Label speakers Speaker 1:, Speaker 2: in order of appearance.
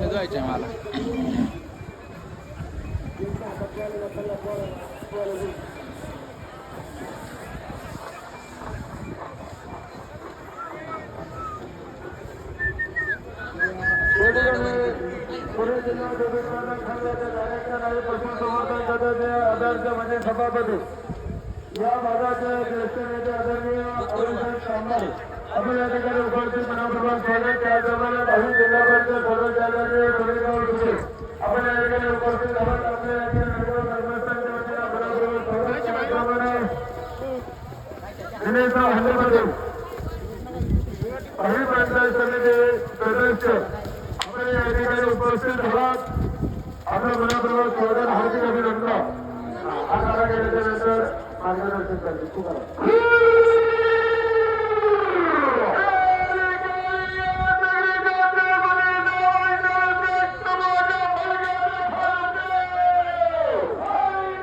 Speaker 1: जायचंय मला
Speaker 2: म्हणजे सभापती या भागाचे ज्येष्ठ नेते आदरणीय कामगार आपण या ठिकाणी उपस्थित मनापूर्वक स्वागत त्याचप्रमाणे भावी जिल्हा परिषद सर्वसाधारण आपण या ठिकाणी उपस्थित आहोत आपल्या या ठिकाणी कर्मचाऱ्यांच्या वतीने मनापूर्वक स्वागत त्याचप्रमाणे दिनेशराव हल्लेमध्ये भावी पंचायत समिती सदस्य आपण या ठिकाणी उपस्थित आहात आपलं मनापूर्वक स्वागत हार्दिक अभिनंदन हा काळा गेल्याच्या नंतर मार्गदर्शन करते खूप